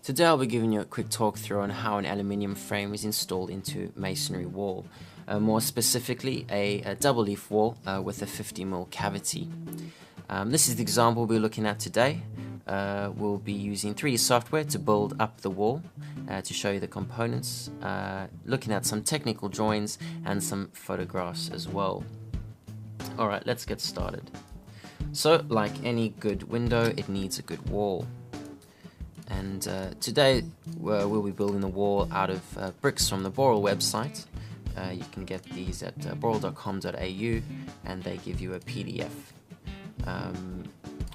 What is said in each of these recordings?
Today I'll be giving you a quick talk through on how an aluminium frame is installed into masonry wall, more specifically a double leaf wall with a 50mm cavity. This is the example we'll be looking at today. We'll be using 3D software to build up the wall, to show you the components, looking at some technical drawings and some photographs as well. Alright, let's get started. So, like any good window, it needs a good wall. And today we'll be building the wall out of bricks from the Boral website. You can get these at boral.com.au, and they give you a PDF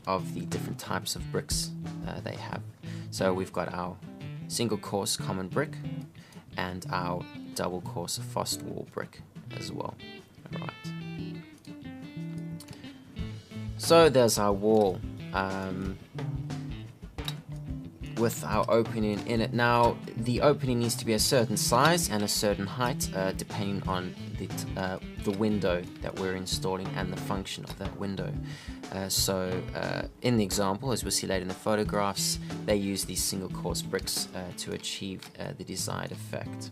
of the different types of bricks they have. So we've got our single course common brick and our double course frost wall brick as well. Alright. So there's our wall. With our opening in it. Now the opening needs to be a certain size and a certain height, depending on the window that we're installing and the function of that window. In the example, as we'll see later in the photographs, they use these single course bricks to achieve the desired effect.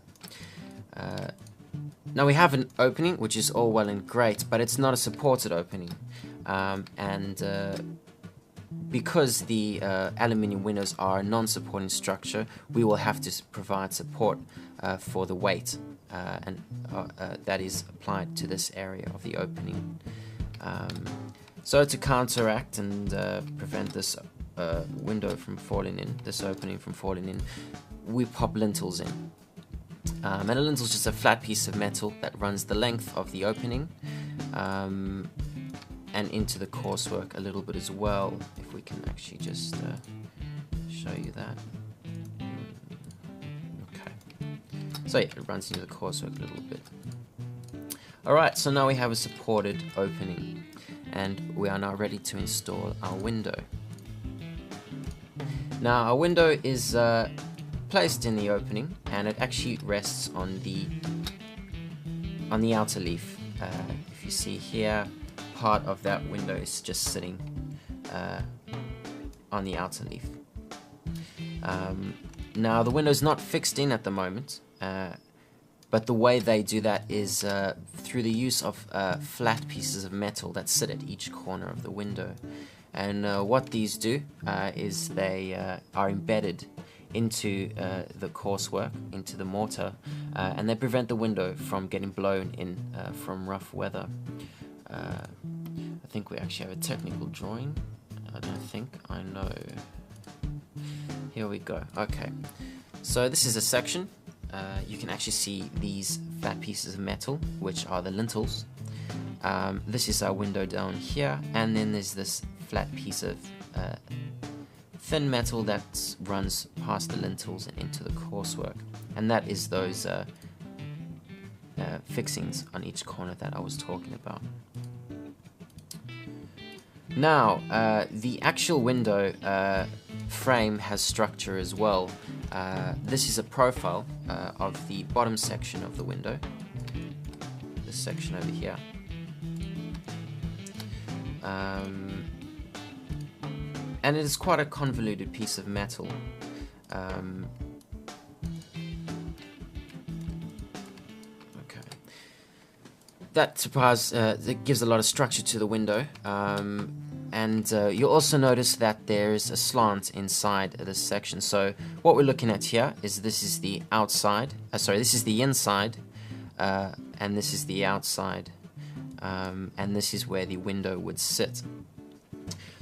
Now we have an opening which is all well and great, but it's not a supported opening, because the aluminium windows are a non-supporting structure, we will have to provide support for the weight that is applied to this area of the opening. So to counteract and prevent this window from falling in, this opening from falling in, we pop lintels in. And a lintel is just a flat piece of metal that runs the length of the opening, and into the coursework a little bit as well, if we can actually just show you that. Okay. So yeah, it runs into the coursework a little bit. Alright, so now we have a supported opening, and we are now ready to install our window. Now our window is placed in the opening, and it actually rests on the outer leaf. If you see here, part of that window is just sitting on the outer leaf. Now the window is not fixed in at the moment, but the way they do that is through the use of flat pieces of metal that sit at each corner of the window. And what these do is they are embedded into the coursework, into the mortar, and they prevent the window from getting blown in from rough weather. I think we actually have a technical drawing. I don't think, I know. Here we go. Okay, so this is a section. You can actually see these flat pieces of metal, which are the lintels. This is our window down here, and then there's this flat piece of thin metal that runs past the lintels and into the coursework, and that is those fixings on each corner that I was talking about. Now, the actual window frame has structure as well. This is a profile of the bottom section of the window, this section over here. And it is quite a convoluted piece of metal. That gives a lot of structure to the window, and you'll also notice that there's a slant inside this section. So what we're looking at here is this is the outside, this is the inside, and this is the outside, and this is where the window would sit.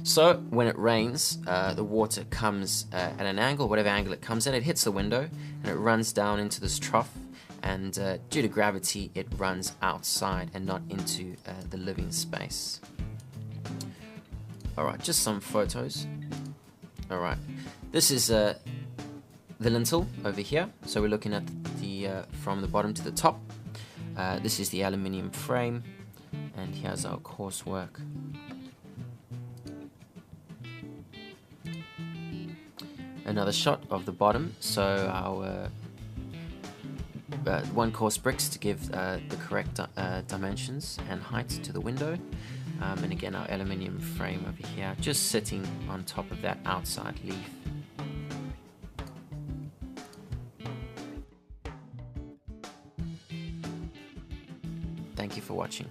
So when it rains, the water comes at an angle, whatever angle it comes at, it hits the window and it runs down into this trough, and due to gravity it runs outside and not into the living space. Alright, just some photos. Alright, this is the lintel over here, so we're looking at the from the bottom to the top. This is the aluminium frame, and here's our coursework. Another shot of the bottom, so our one course bricks to give the correct dimensions and height to the window, and again our aluminium frame over here just sitting on top of that outside leaf. Thank you for watching.